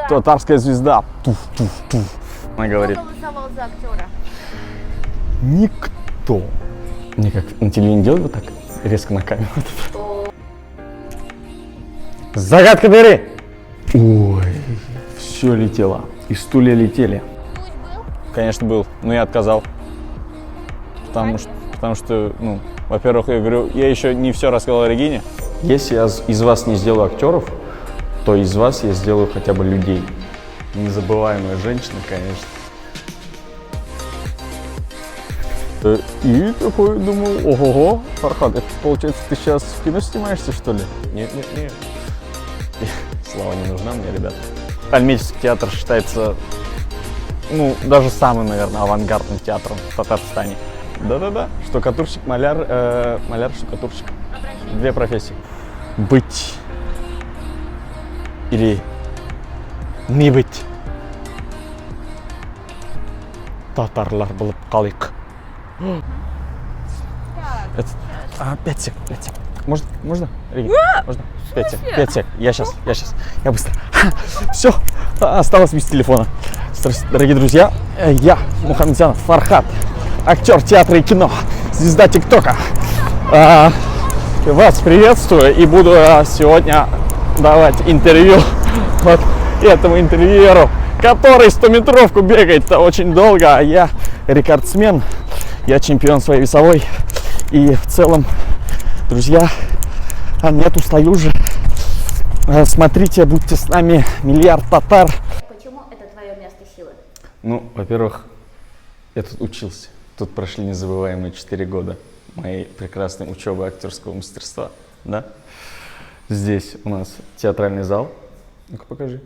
Татарская звезда. Туф. Она говорит. Кто голосовал за актера? Никто. Мне как на телевидении делают вот так резко на камеру. Загадка дыры. Ой, все летело. И стулья летели. Дудь был? Конечно, был, но я отказал. Потому что, ну, во-первых, я говорю, я еще не все рассказал Регине. Если я из вас не сделаю актеров, то из вас я сделаю хотя бы людей. Незабываемая женщина, конечно. И такой думал, ого-го, Фархад, это получается, ты сейчас в кино снимаешься, что ли? Нет. Слава не нужна мне, ребята. Альметьевский театр считается, ну, даже самым, наверное, авангардным театром в Татарстане. Да-да-да, штукатурщик, маляр, штукатурщик. Две профессии. Быть или не быть. Татарлар болып қалайық. Это... 5 сек. Можно? Реги? Можно? 5 сек. Я сейчас. Я быстро. Все, осталось без телефона. Здравствуйте, дорогие друзья. Я, Мухамедзянов Фархад, актер театра и кино, звезда ТикТока. Вас приветствую и буду сегодня давать интервью вот этому интервьюеру, который 100-метровку бегает очень долго, а я рекордсмен, я чемпион своей весовой. И в целом, друзья, нет, устаю уже. Смотрите, будьте с нами, миллиард татар. Почему это твое место силы? Ну, во-первых, я тут учился. Тут прошли незабываемые 4 года моей прекрасной учебы актерского мастерства. Да? Здесь у нас театральный зал. Ну-ка, покажи.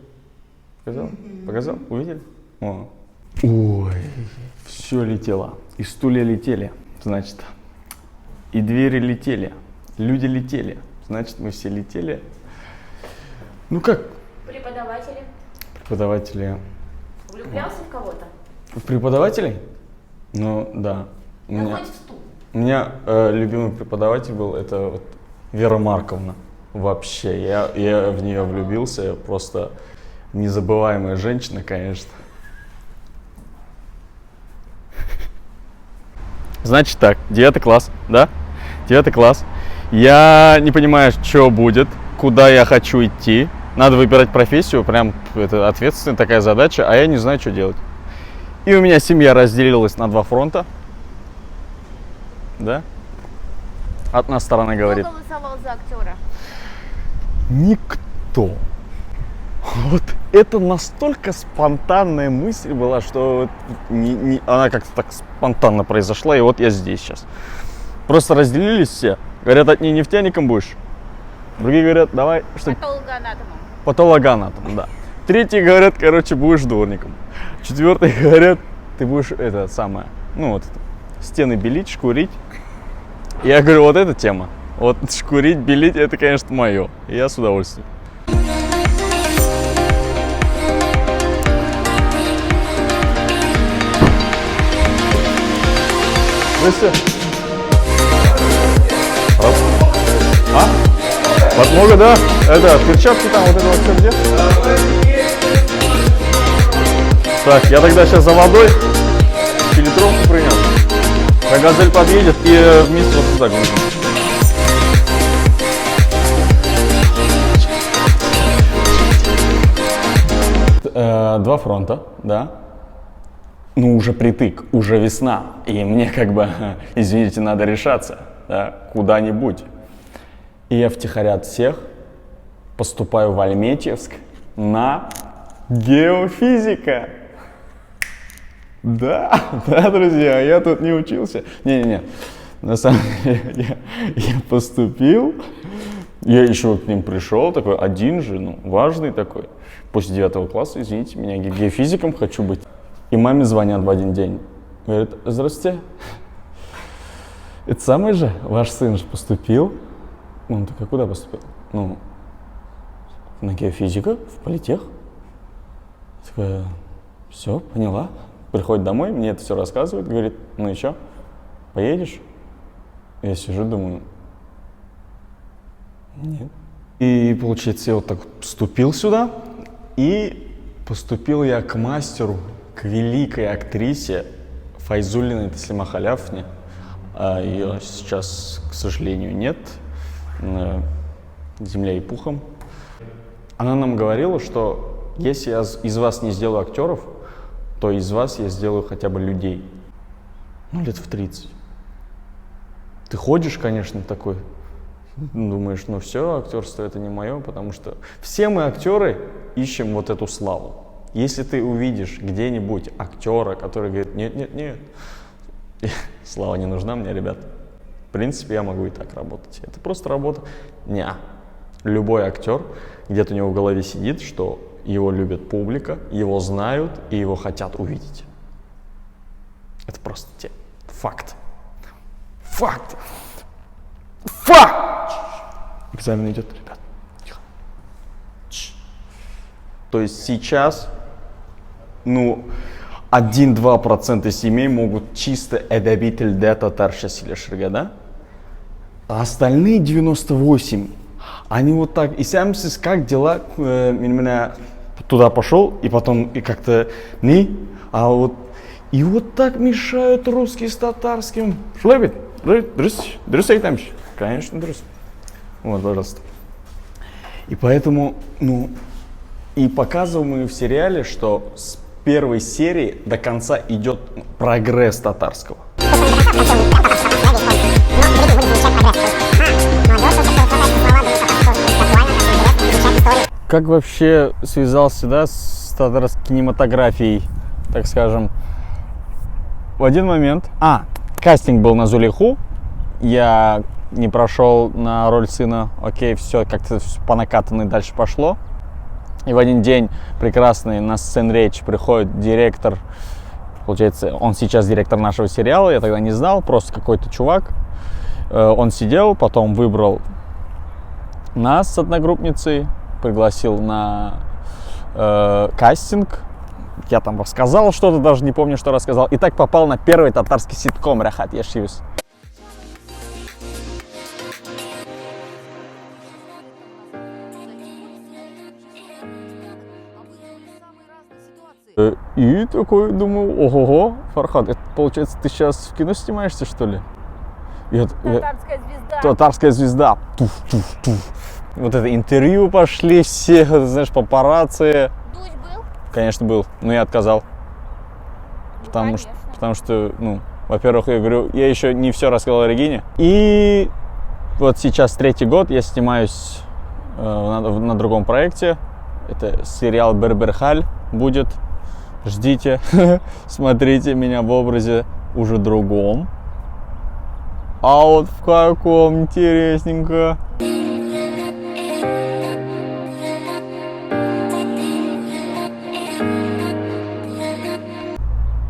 Показал? Увидели? О. Ой, все летело. И стулья летели. Значит, и двери летели. Люди летели. Значит, мы все летели. Ну как? Преподаватели. Влюблялся в кого-то? В преподавателей? Ну, да. У меня любимый преподаватель был, это вот Вера Марковна. Вообще, я в нее влюбился, просто незабываемая женщина, конечно. Значит так, 9 класс, да? 9 класс. Я не понимаю, что будет, куда я хочу идти. Надо выбирать профессию, прям это ответственная такая задача, а я не знаю, что делать. И у меня семья разделилась на 2 фронта. Да? Одна сторона говорит. Кто голосовал за актера? Никто. Вот это настолько спонтанная мысль была, что она как-то так спонтанно произошла, и вот я здесь сейчас. Просто разделились все. Говорят, одни нефтяником будешь. Другие говорят, давай... Патологоанатомом. Патологоанатом, да. Третьи говорят, короче, будешь дворником. Четвертые говорят, ты будешь это самое, ну вот, стены белить, шкурить. Я говорю, вот эта тема. Вот шкурить, белить, это, конечно, мое. И я с удовольствием. Здравствуйте. Подмога, да? Это, перчатки там, вот это вот все где? Так, я тогда сейчас за водой филитровку принес. А газель подъедет и вместе вот туда грузим. Два фронта, да. Ну, уже притык, уже весна. И мне как бы, извините, надо решаться, да, куда-нибудь. И я втихаря от всех поступаю в Альметьевск на геофизика. Да, друзья, я тут не учился. Не-не-не, на самом деле я поступил, я еще к ним пришел, такой один же, ну, важный такой. После 9 класса, извините меня, геофизиком хочу быть. И маме звонят в один день. Говорят, здравствуйте, это самый же, ваш сын же поступил. Он такой, куда поступил? Ну, на геофизика, в политех. Такая, все, поняла. Приходит домой, мне это все рассказывает, говорит, ну и что, поедешь? Я сижу, думаю, нет. И, получается, я вот так вступил сюда, и Поступил я к мастеру, к великой актрисе Файзуллиной Таслима Халявовне. Ее сейчас, к сожалению, нет. Земля и пухом. Она нам говорила, что если я из вас не сделаю актеров, то из вас я сделаю хотя бы людей. Ну, лет в 30. Ты ходишь, конечно, такой, думаешь, ну все, актерство это не мое, потому что все мы актеры ищем вот эту славу. Если ты увидишь где-нибудь актера, который говорит, нет, слава не нужна мне, ребят. В принципе, я могу и так работать. Это просто работа. Неа. Любой актер, где-то у него в голове сидит, что его любит публика, его знают и его хотят увидеть. Это просто факт. Факт! Факт! Экзамен идет, ребят. Тихо. То есть сейчас, 1-2% семей могут чисто эдеби тілде татарша сөйлешерге, да? А остальные 98, они вот так, и сәмсіз, как дела, меня туда пошел, и потом, и как-то, и вот так мешают русский с татарским. Шлебит? Дрыс айтамыш? Конечно, дрыс. Вот, пожалуйста. И поэтому, и показываем в сериале, что с первой серии до конца идет прогресс татарского. Как вообще связался, да, с татарской кинематографией, так скажем? В один момент, кастинг был на Зулейху, я не прошел на роль сына, окей, все как-то по накатанной дальше пошло. И в один день прекрасный на сценречь приходит директор, получается, он сейчас директор нашего сериала, я тогда не знал, просто какой-то чувак. Он сидел, потом выбрал нас с одногруппницей, пригласил на кастинг. Я там рассказал что-то, даже не помню, что рассказал. И так попал на первый татарский ситком «Рахат Яшивс». И такой думаю, ого-го, Фархад, это получается, ты сейчас в кино снимаешься, что ли? Татарская звезда. Татарская звезда. Туф. Вот это интервью пошли все, знаешь, папарацци. Дудь был? Конечно, был, но я отказал. Потому что, во-первых, я говорю, я еще не все рассказал Регине. И вот сейчас 3-й год я снимаюсь на другом проекте. Это сериал «Берберхаль» будет. Ждите, смотрите меня в образе уже другом. А вот в каком, интересненько.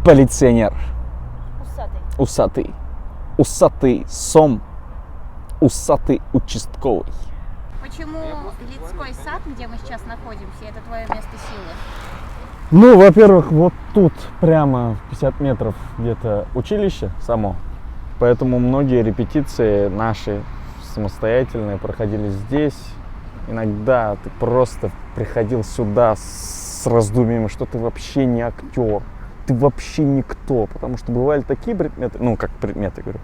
Полиционер. Усатый сом. Усатый участковый. Почему Лицкой сад, где мы сейчас находимся, это твое место силы? Во-первых, вот тут прямо в 50 метров где-то училище само. Поэтому многие репетиции наши самостоятельные проходили здесь. Иногда ты просто приходил сюда с раздумьями, что ты вообще не актер. Ты вообще никто. Потому что бывали такие предметы, говорю,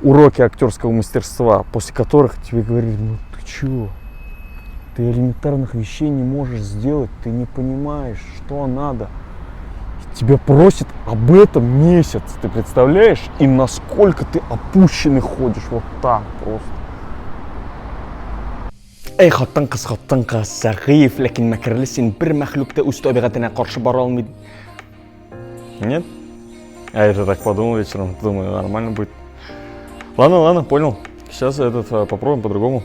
уроки актерского мастерства, после которых тебе говорили, ты чё? Ты элементарных вещей не можешь сделать, ты не понимаешь, что надо. Тебя просят об этом месяц, ты представляешь? И насколько ты опущенный ходишь, вот так просто. Ey xotin-qiz zaif, lekin makrlisin bir maxluqda o'z tabiatına qarshi bora olmaydi. Нет? А я же так подумал вечером, думаю, нормально будет. Ладно, понял. Сейчас попробуем по-другому.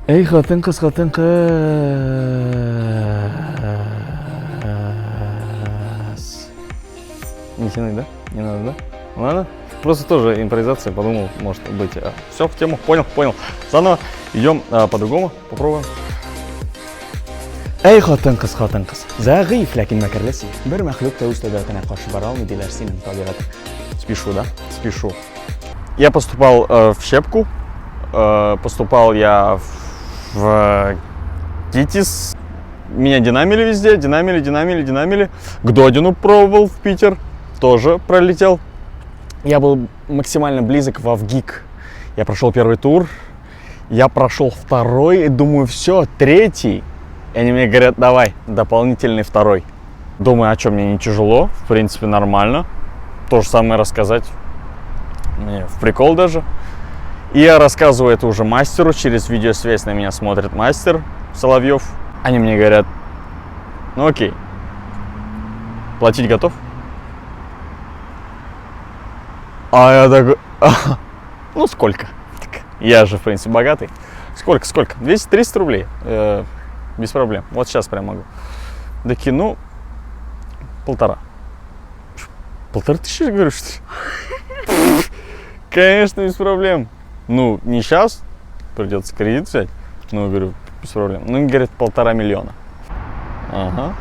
Эй, xotin-qiz. Не тянуть, да? Не надо, да? Ладно. Просто тоже импровизация, подумал, может быть. Все, в тему, понял. Заново идем по-другому, попробуем. Ey xotin-qiz. Zaif, lekin makrlisin bir maxluqda o'z tabiatına qarshi bora olmaydi sening tabiat. Спешу. Я поступал в Щепку, поступал я В Китис меня динамили везде, динамили. К Додину пробовал в Питер, тоже пролетел. Я был максимально близок в ВГИК. Я прошел первый тур, я прошел второй, и думаю, все, третий. И они мне говорят, давай, дополнительный второй. Думаю, а что, мне не тяжело, в принципе, нормально. То же самое рассказать, мне в прикол даже. И я рассказываю это уже мастеру, через видеосвязь на меня смотрит мастер Соловьев. Они мне говорят, ну окей, платить готов? А я такой, ну сколько? Я же, в принципе, богатый. Сколько? 200-300 рублей. Без проблем. Вот сейчас прям могу. Докину 1,5. 1500, говорю, что ли? Конечно, без проблем. Ну, не сейчас, придется кредит взять. Ну, говорю, без проблем. Ну, говорит, 1,5 миллиона. Ага.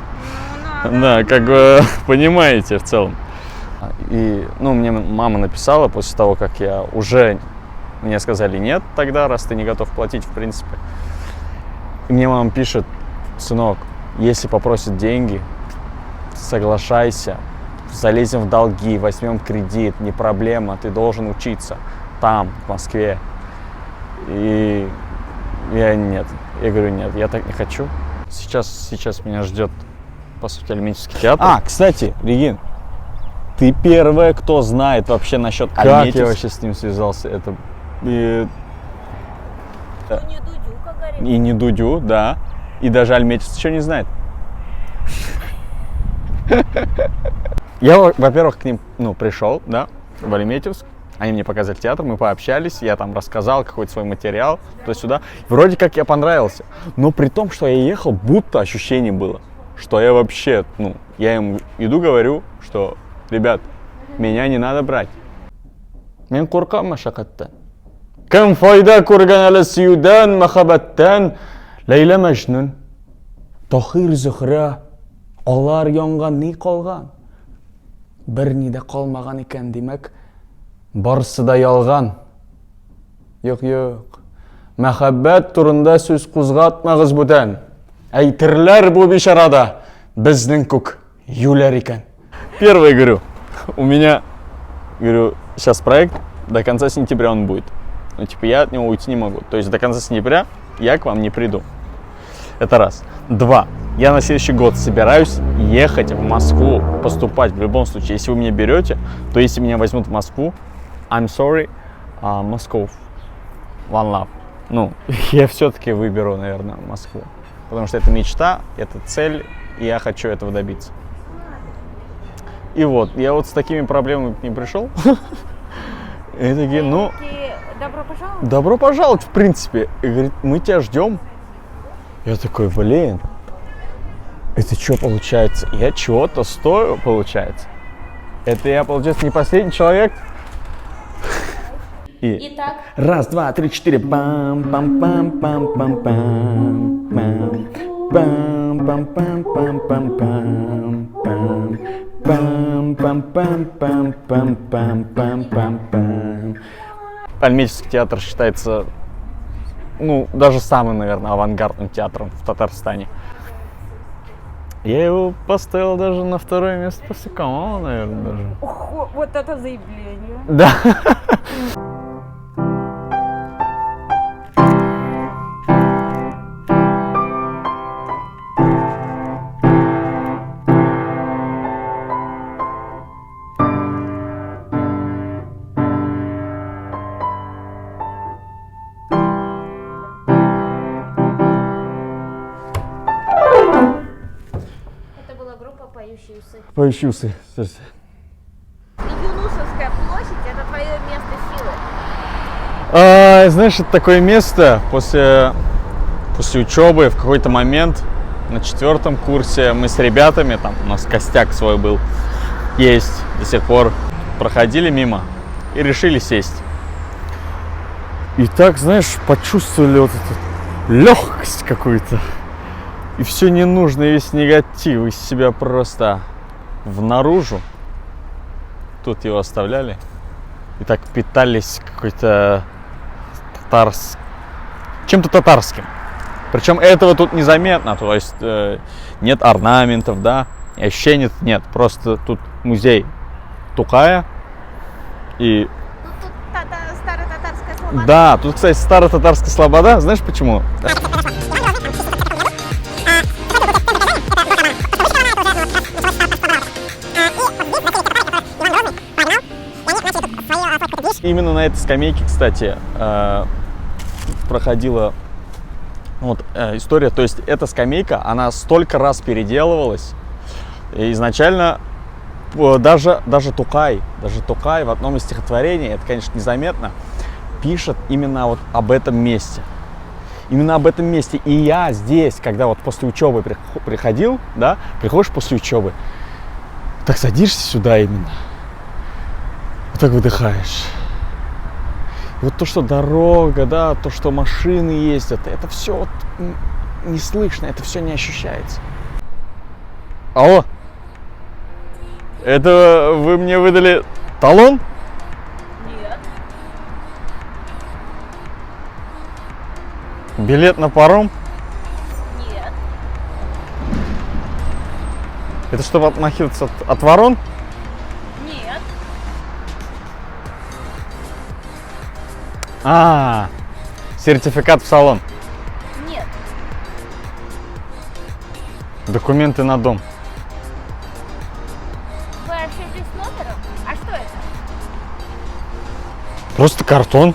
Да, как бы, понимаете в целом. И, ну, мне мама написала после того, как я уже... Мне сказали нет тогда, раз ты не готов платить, в принципе. И мне мама пишет, сынок, если попросят деньги, соглашайся, залезем в долги, возьмем кредит, не проблема, ты должен учиться там, в Москве. И я нет. Я говорю, нет, я так не хочу. Сейчас меня ждет, по сути, Альметьевский театр. А, кстати, Регин, ты первая, кто знает вообще насчет Альметьевского. Как я вообще с ним связался? Это... И не Дудю, как говорится. И не Дудю, да. И даже Альметьевск еще не знает. Я, во-первых, к ним, пришел, да, в Альметьевск. Они мне показали театр, мы пообщались, я там рассказал какой-то свой материал, туда-сюда. Вроде как я понравился. Но при том, что я ехал, будто ощущение было, что я вообще, я им иду, говорю, что, ребят, меня не надо брать. Мен қорқам машақаттан. Кім файда көрген әлі сүюден, махаббаттан. Лейла Мәжнүн, Тахир Зөһрә, алар янған ни қалған? Бір ни дә қалмаған икән демәк, барысы да ялған. Юк. Мәхәббәт турында сүз кузгатмагыз бүтән. Әйтерләр бу бишарада, безнең күк юләр икән. Первый, говорю, у меня, говорю, сейчас проект, до конца сентября он будет. Я от него уйти не могу. То есть до конца сентября я к вам не приду. Это раз. 2. Я на следующий год собираюсь ехать в Москву, поступать в любом случае. Если вы меня берете, то если меня возьмут в Москву, I'm sorry, Москву. One love. Я все-таки выберу, наверное, Москву. Потому что это мечта, это цель, и я хочу этого добиться. И вот, я вот с такими проблемами к ним пришел. И такие, Добро пожаловать. Добро пожаловать, в принципе. И говорит, мы тебя ждем. Я такой, блин, это что получается? Я чего-то стою, получается. Это я, получается, не последний человек. Итак. 1, 2, 3, 4. Пам-пам-пам-пам-пам-пам. Пам-пам-пам-пам-пам-пам. Пам-пам-пам-пам-пам-пам-пам. Альметьевский театр считается, даже самым, наверное, авангардным театром в Татарстане. Я его поставил даже на 2-е место после Камала, наверное, даже. Ох, вот это заявление. Да. Поющие усы. Юнусовская площадь – это твое место силы. Знаешь, это такое место после учебы в какой-то момент на 4-м курсе мы с ребятами, там у нас костяк свой был, есть до сих пор, проходили мимо и решили сесть. И так, знаешь, почувствовали вот эту легкость какую-то. И все ненужное, весь негатив из себя просто внаружу. Тут его оставляли. И так питались какой-то чем-то татарским. Причем этого тут незаметно, то есть нет орнаментов, да, ощущений нет, просто тут музей Тукая. И Ну, тут старая татарская слобода. да, тут, кстати, старая татарская слобода, знаешь почему? Именно на этой скамейке, кстати, проходила вот, история. То есть эта скамейка, она столько раз переделывалась. И изначально даже Тукай в одном из стихотворений, это, конечно, незаметно, пишет именно вот об этом месте. Именно об этом месте. И я здесь, когда вот после учебы приходил, да, приходишь после учебы, так садишься сюда именно, вот так выдыхаешь. И вот то, что дорога, да, то, что машины ездят, это все вот не слышно, это все не ощущается. Алло, это вы мне выдали талон? Нет. Билет на паром? Нет. Это чтобы отмахиваться от ворон? Нет. Сертификат в салон. Нет. Документы на дом. Вы ошиблись номером? А что это? Просто картон.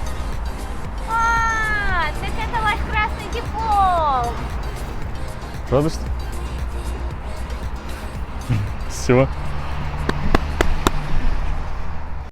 Так это ваш красный диплом. Правда, что? Все.